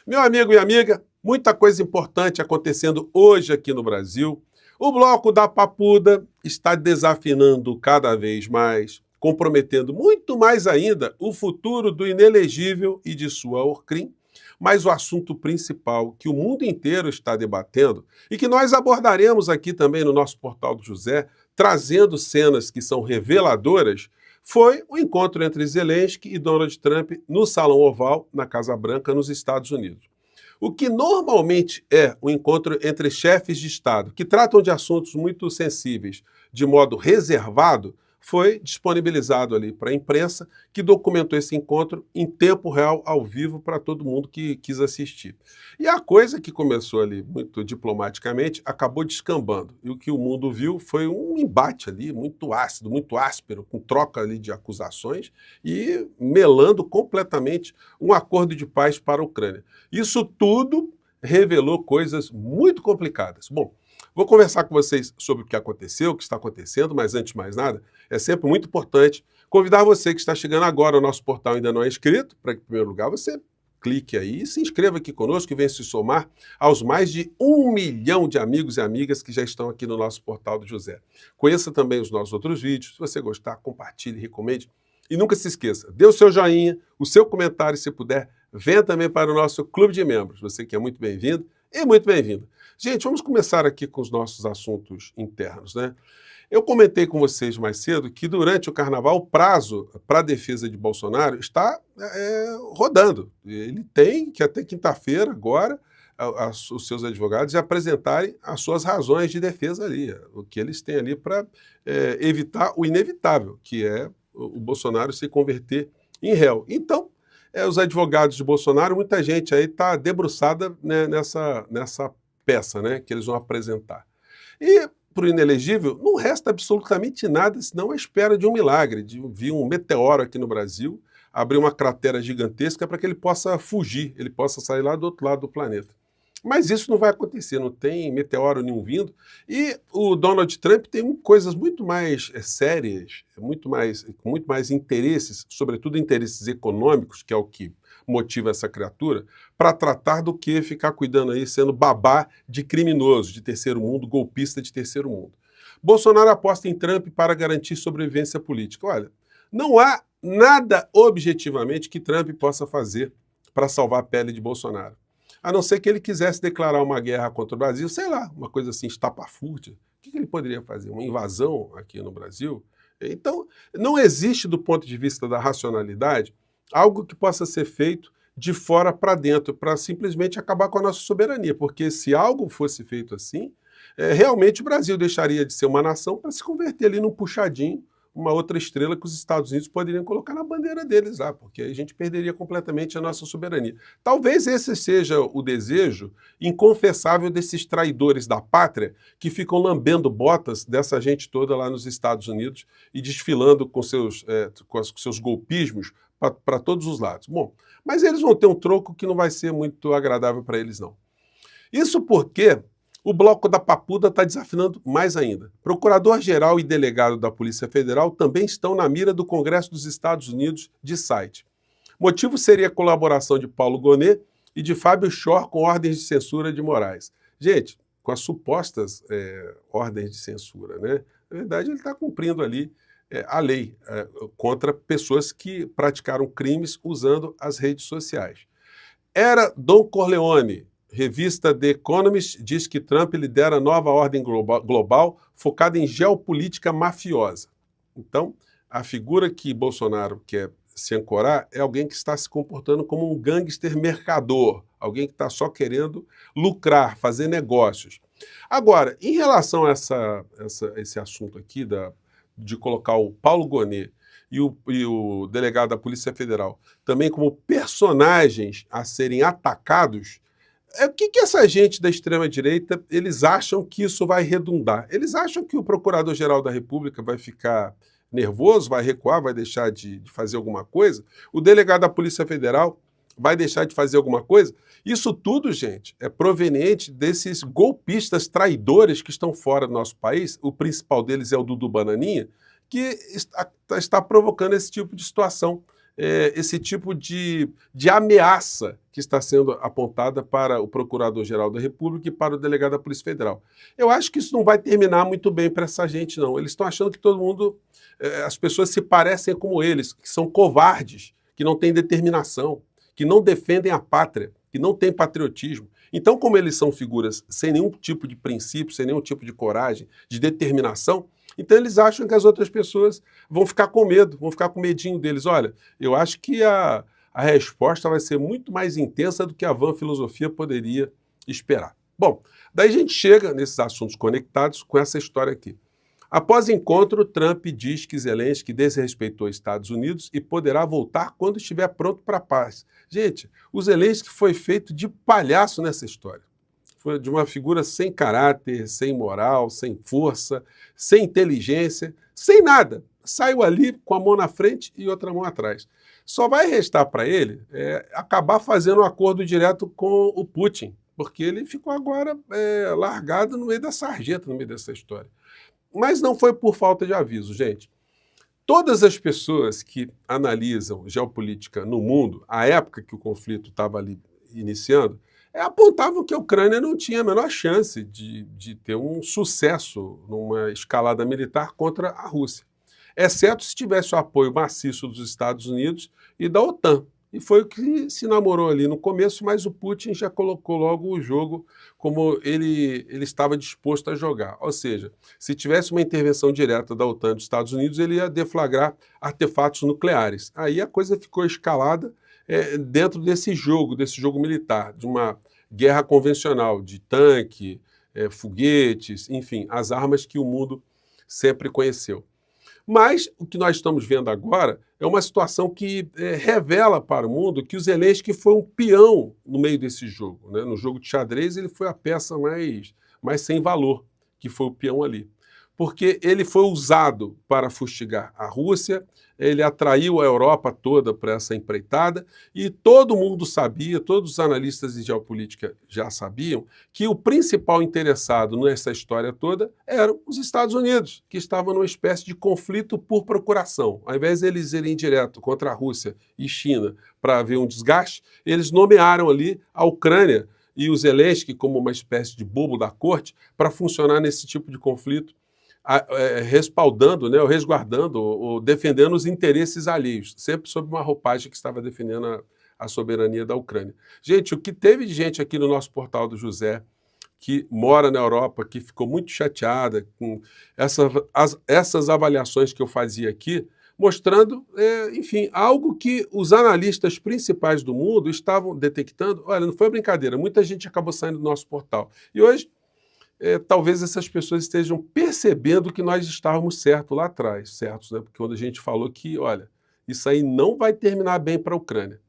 Meu amigo e amiga, muita coisa importante acontecendo hoje aqui no Brasil. O bloco da Papuda está desafinando cada vez mais, comprometendo muito mais ainda o futuro do inelegível e de sua Orcrim. Mas o assunto principal que o mundo inteiro está debatendo e que nós abordaremos aqui também no nosso Portal do José, trazendo cenas que são reveladoras, foi o encontro entre Zelensky e Donald Trump no Salão Oval, na Casa Branca, nos Estados Unidos. O que normalmente é o encontro entre chefes de Estado, que tratam de assuntos muito sensíveis de modo reservado, foi disponibilizado ali para a imprensa, que documentou esse encontro em tempo real, ao vivo, para todo mundo que quis assistir. E a coisa que começou ali muito diplomaticamente acabou descambando. E o que o mundo viu foi um embate ali muito ácido, muito áspero, com troca ali de acusações e melando completamente um acordo de paz para a Ucrânia. Isso tudo revelou coisas muito complicadas. Bom, vou conversar com vocês sobre o que aconteceu, o que está acontecendo, mas antes de mais nada, é sempre muito importante convidar você que está chegando agora ao nosso portal e ainda não é inscrito, para que, em primeiro lugar, você clique aí e se inscreva aqui conosco e venha se somar aos mais de 1 milhão de amigos e amigas que já estão aqui no nosso portal do José. Conheça também os nossos outros vídeos. Se você gostar, compartilhe, recomende. E nunca se esqueça, dê o seu joinha, o seu comentário, se puder, venha também para o nosso clube de membros. Você que é muito bem-vindo e muito bem-vindo. Gente, vamos começar aqui com os nossos assuntos internos, né? Eu comentei com vocês mais cedo que durante o carnaval o prazo para a defesa de Bolsonaro está rodando. Ele tem que até quinta-feira agora os seus advogados apresentarem as suas razões de defesa ali, o que eles têm ali para evitar o inevitável, que é o Bolsonaro se converter em réu. Então, os advogados de Bolsonaro, muita gente aí está debruçada, né, nessa peça, né, que eles vão apresentar. E para o inelegível, não resta absolutamente nada, senão a espera de um milagre, de vir um meteoro aqui no Brasil, abrir uma cratera gigantesca para que ele possa fugir, ele possa sair lá do outro lado do planeta. Mas isso não vai acontecer, não tem meteoro nenhum vindo. E o Donald Trump tem coisas muito mais sérias, com muito mais interesses, sobretudo interesses econômicos, que é o que motiva essa criatura, para tratar do que ficar cuidando aí, sendo babá de criminoso, de terceiro mundo, golpista de terceiro mundo. Bolsonaro aposta em Trump para garantir sobrevivência política. Olha, não há nada objetivamente que Trump possa fazer para salvar a pele de Bolsonaro. A não ser que ele quisesse declarar uma guerra contra o Brasil, sei lá, uma coisa assim, estapafúrdia. O que ele poderia fazer? Uma invasão aqui no Brasil? Então, não existe, do ponto de vista da racionalidade, algo que possa ser feito de fora para dentro, para simplesmente acabar com a nossa soberania, porque se algo fosse feito assim, realmente o Brasil deixaria de ser uma nação para se converter ali num puxadinho, uma outra estrela que os Estados Unidos poderiam colocar na bandeira deles lá, porque aí a gente perderia completamente a nossa soberania. Talvez esse seja o desejo inconfessável desses traidores da pátria que ficam lambendo botas dessa gente toda lá nos Estados Unidos e desfilando com seus golpismos para todos os lados. Bom, mas eles vão ter um troco que não vai ser muito agradável para eles, não. Isso porque o bloco da Papuda está desafinando mais ainda. Procurador-geral e delegado da Polícia Federal também estão na mira do Congresso dos Estados Unidos de site. Motivo seria a colaboração de Paulo Gonet e de Fábio Chor com ordens de censura de Moraes. Gente, com as supostas ordens de censura, né? Na verdade, ele está cumprindo ali a lei contra pessoas que praticaram crimes usando as redes sociais. Era Don Corleone. Revista The Economist diz que Trump lidera nova ordem global focada em geopolítica mafiosa. Então, a figura que Bolsonaro quer se ancorar é alguém que está se comportando como um gangster mercador, alguém que está só querendo lucrar, fazer negócios. Agora, em relação a esse assunto aqui de colocar o Paulo Gonet e o delegado da Polícia Federal também como personagens a serem atacados, o que essa gente da extrema-direita, eles acham que isso vai redundar? Eles acham que o Procurador-Geral da República vai ficar nervoso, vai recuar, vai deixar de fazer alguma coisa? O delegado da Polícia Federal vai deixar de fazer alguma coisa? Isso tudo, gente, é proveniente desses golpistas traidores que estão fora do nosso país. O principal deles é o Dudu Bananinha, que está provocando esse tipo de situação. esse tipo de ameaça que está sendo apontada para o Procurador-Geral da República e para o delegado da Polícia Federal. Eu acho que isso não vai terminar muito bem para essa gente, não. Eles estão achando que todo mundo, as pessoas se parecem como eles, que são covardes, que não têm determinação, que não defendem a pátria, que não têm patriotismo. Então, como eles são figuras sem nenhum tipo de princípio, sem nenhum tipo de coragem, de determinação, então eles acham que as outras pessoas vão ficar com medo, vão ficar com medinho deles. Olha, eu acho que a resposta vai ser muito mais intensa do que a vã filosofia poderia esperar. Bom, daí a gente chega nesses assuntos conectados com essa história aqui. Após encontro, Trump diz que Zelensky desrespeitou os Estados Unidos e poderá voltar quando estiver pronto para a paz. Gente, o Zelensky foi feito de palhaço nessa história. Foi de uma figura sem caráter, sem moral, sem força, sem inteligência, sem nada. Saiu ali com a mão na frente e outra mão atrás. Só vai restar para ele acabar fazendo um acordo direto com o Putin, porque ele ficou agora largado no meio da sarjeta, no meio dessa história. Mas não foi por falta de aviso, gente. Todas as pessoas que analisam geopolítica no mundo, à época que o conflito estava ali iniciando, apontavam que a Ucrânia não tinha a menor chance de ter um sucesso numa escalada militar contra a Rússia, exceto se tivesse o apoio maciço dos Estados Unidos e da OTAN. E foi o que se namorou ali no começo, mas o Putin já colocou logo o jogo como ele estava disposto a jogar. Ou seja, se tivesse uma intervenção direta da OTAN dos Estados Unidos, ele ia deflagrar artefatos nucleares. Aí a coisa ficou escalada dentro desse jogo militar, de uma guerra convencional, de tanque, foguetes, enfim, as armas que o mundo sempre conheceu. Mas o que nós estamos vendo agora é uma situação que revela para o mundo que o Zelensky foi um peão no meio desse jogo, né? No jogo de xadrez, ele foi a peça mais sem valor, que foi o peão ali. Porque ele foi usado para fustigar a Rússia, ele atraiu a Europa toda para essa empreitada, e todo mundo sabia, todos os analistas de geopolítica já sabiam, que o principal interessado nessa história toda eram os Estados Unidos, que estavam numa espécie de conflito por procuração. Ao invés de eles irem direto contra a Rússia e China para haver um desgaste, eles nomearam ali a Ucrânia e o Zelensky como uma espécie de bobo da corte para funcionar nesse tipo de conflito, respaldando, né, ou resguardando, ou defendendo os interesses alheios, sempre sob uma roupagem que estava defendendo a soberania da Ucrânia. Gente, o que teve de gente aqui no nosso portal do José, que mora na Europa, que ficou muito chateada com essas avaliações que eu fazia aqui, mostrando, enfim, algo que os analistas principais do mundo estavam detectando. Olha, não foi brincadeira, muita gente acabou saindo do nosso portal. E hoje, talvez essas pessoas estejam percebendo que nós estávamos certos lá atrás, certos, né? Porque quando a gente falou que, olha, isso aí não vai terminar bem para a Ucrânia.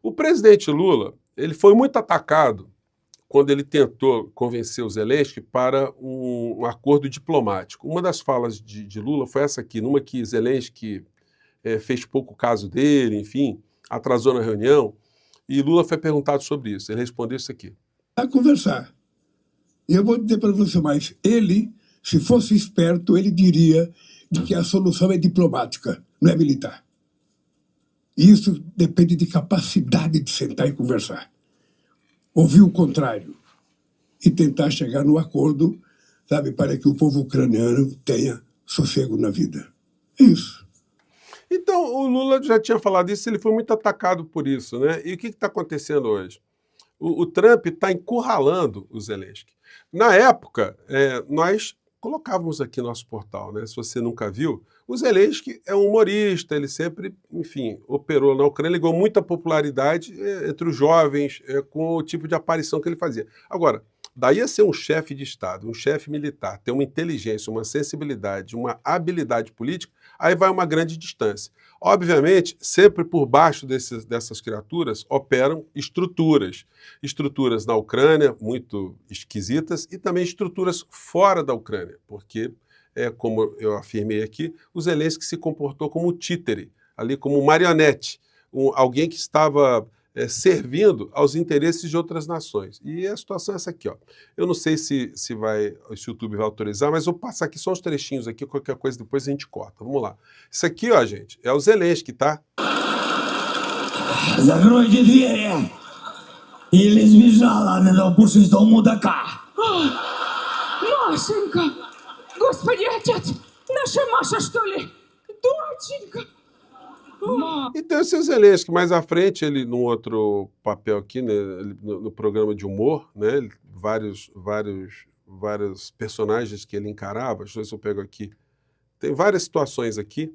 O presidente Lula, ele foi muito atacado quando ele tentou convencer o Zelensky para um acordo diplomático. Uma das falas de Lula foi essa aqui, numa que Zelensky fez pouco caso dele, enfim, atrasou na reunião, e Lula foi perguntado sobre isso. Ele respondeu isso aqui. A conversar. E eu vou dizer para você mais, ele, se fosse esperto, ele diria de que a solução é diplomática, não é militar. E isso depende de capacidade de sentar e conversar. Ouvir o contrário e tentar chegar no acordo, sabe, para que o povo ucraniano tenha sossego na vida. É isso. Então, o Lula já tinha falado isso, ele foi muito atacado por isso, né? E o que está acontecendo hoje? O Trump está encurralando o Zelensky. Na época, nós colocávamos aqui no nosso portal, né? Se você nunca viu, o Zelensky é um humorista, ele sempre, enfim, operou na Ucrânia, ligou muita popularidade entre os jovens com o tipo de aparição que ele fazia. Agora, daí a ser um chefe de Estado, um chefe militar, ter uma inteligência, uma sensibilidade, uma habilidade política, aí vai uma grande distância. Obviamente, sempre por baixo dessas criaturas operam estruturas. Estruturas na Ucrânia, muito esquisitas, e também estruturas fora da Ucrânia, porque, como eu afirmei aqui, o Zelensky se comportou como títere, ali como marionete, alguém que estava servindo aos interesses de outras nações. E a situação é essa aqui, ó. Eu não sei se o YouTube vai autorizar, mas eu vou passar aqui só uns trechinhos aqui, qualquer coisa depois a gente corta. Vamos lá. Isso aqui, ó, gente, é o Zelensky, tá? Закройте двери! Или сбежала на этого пушистого мудака! Машенька! Господи, отец! Наша Маша, что ли? Доченька! E tem o seu Zelensky, mais à frente, ele num outro papel aqui, né, no programa de humor, né, vários personagens que ele encarava. Deixa eu ver se eu pego aqui. Tem várias situações aqui.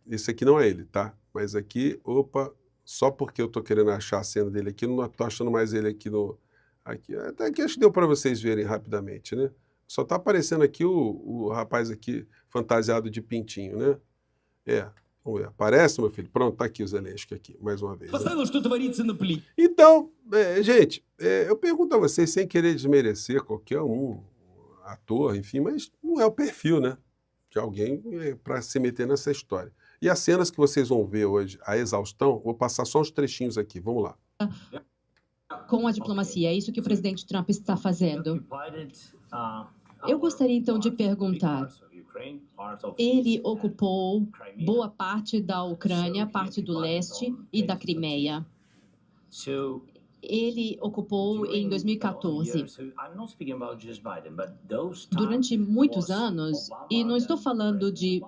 Esse aqui não é ele, tá? Mas aqui, opa, só porque eu tô querendo achar a cena dele aqui, não tô achando mais ele aqui no... Aqui, até aqui acho que deu para vocês verem rapidamente, né? Só tá aparecendo aqui o rapaz aqui fantasiado de pintinho, né? Vamos ver. Aparece, meu filho? Pronto, tá aqui o Zelensky aqui, mais uma vez. Né? Então, gente, eu pergunto a vocês, sem querer desmerecer qualquer ator, enfim, mas não é o perfil, né? De alguém para se meter nessa história. E as cenas que vocês vão ver hoje, a exaustão, vou passar só uns trechinhos aqui, vamos lá. Com a diplomacia, é isso que o presidente Trump está fazendo. Eu gostaria então de perguntar, ele ocupou boa parte da Ucrânia, parte do leste e da Crimeia. Ele ocupou em 2014. Durante muitos anos, e não estou falando de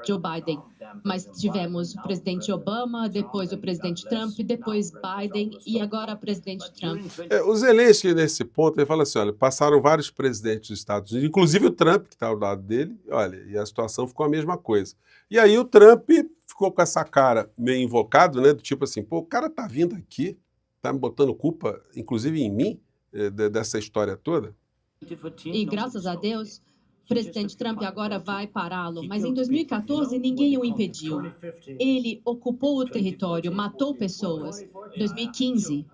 Joe Biden, mas tivemos o presidente Obama, depois o presidente Trump, depois Biden e agora o presidente Trump. O Zelensky, nesse ponto, ele fala assim, olha, passaram vários presidentes dos Estados Unidos, inclusive o Trump, que está ao lado dele, olha, e a situação ficou a mesma coisa. E aí o Trump ficou com essa cara meio invocado, né, do tipo assim, pô, o cara tá vindo aqui, tá me botando culpa, inclusive em mim, dessa história toda. E graças a Deus, o presidente Trump agora vai pará-lo, mas em 2014 ninguém o impediu. Ele ocupou o território, matou pessoas. 2015,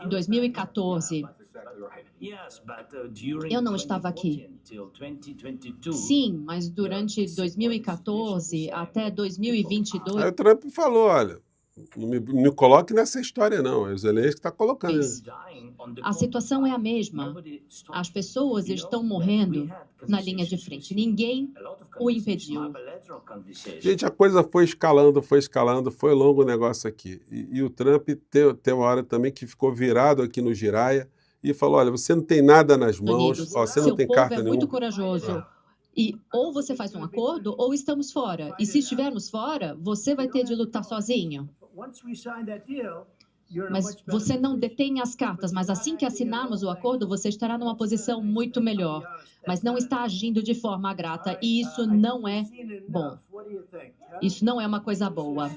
2014. Eu não estava aqui. Sim, mas durante 2014 até 2022... Aí o Trump falou, olha, não me coloque nessa história não, o Zelensky está colocando. A situação é a mesma. As pessoas estão morrendo na linha de frente. Ninguém o impediu. Gente, a coisa foi escalando, foi longo o negócio aqui. E o Trump tem uma hora também que ficou virado aqui no Jiraya e falou, olha, você não tem nada nas mãos, você não tem carta nenhuma. Seu povo é muito corajoso. E ou você faz um acordo ou estamos fora. E se estivermos fora, você vai ter de lutar sozinho. Mas você não detém as cartas, mas assim que assinarmos o acordo, você estará numa posição muito melhor. Mas não está agindo de forma grata, e isso não é bom. Isso não é uma coisa boa.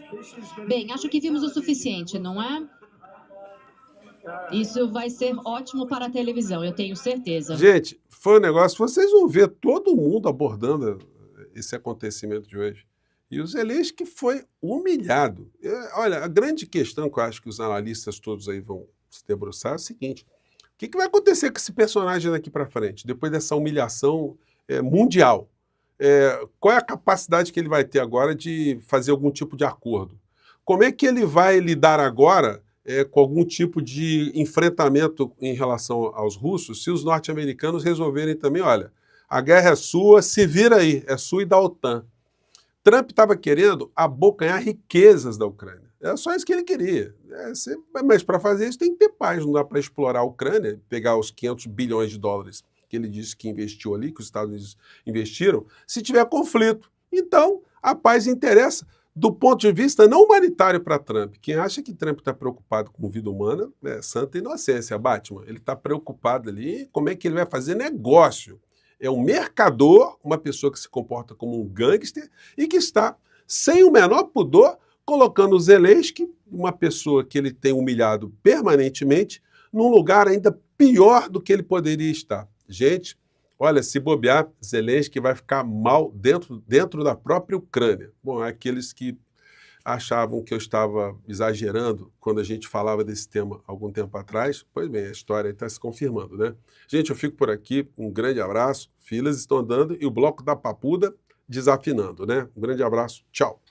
Bem, acho que vimos o suficiente, não é? Isso vai ser ótimo para a televisão, eu tenho certeza. Gente, foi um negócio, vocês vão ver todo mundo abordando esse acontecimento de hoje. E o Zelensky foi humilhado. Olha, a grande questão que eu acho que os analistas todos aí vão se debruçar é o seguinte, o que vai acontecer com esse personagem daqui para frente, depois dessa humilhação mundial? Qual é a capacidade que ele vai ter agora de fazer algum tipo de acordo? Como é que ele vai lidar agora com algum tipo de enfrentamento em relação aos russos, se os norte-americanos resolverem também, olha, a guerra é sua, se vira aí, é sua e da OTAN. Trump estava querendo abocanhar riquezas da Ucrânia. Era só isso que ele queria. Mas para fazer isso tem que ter paz, não dá para explorar a Ucrânia, pegar os 500 bilhões de dólares que ele disse que investiu ali, que os Estados Unidos investiram, se tiver conflito. Então, a paz interessa do ponto de vista não humanitário para Trump. Quem acha que Trump está preocupado com vida humana é santa inocência, Batman. Ele está preocupado ali como é que ele vai fazer negócio. É um mercador, uma pessoa que se comporta como um gangster e que está, sem o menor pudor, colocando o Zelensky, uma pessoa que ele tem humilhado permanentemente, num lugar ainda pior do que ele poderia estar. Gente, olha, se bobear, Zelensky vai ficar mal dentro da própria Ucrânia. Bom, aqueles que achavam que eu estava exagerando quando a gente falava desse tema algum tempo atrás, pois bem, a história está se confirmando, né? Gente, eu fico por aqui, um grande abraço, filas estão andando e o bloco da Papuda desafinando, né? Um grande abraço, tchau!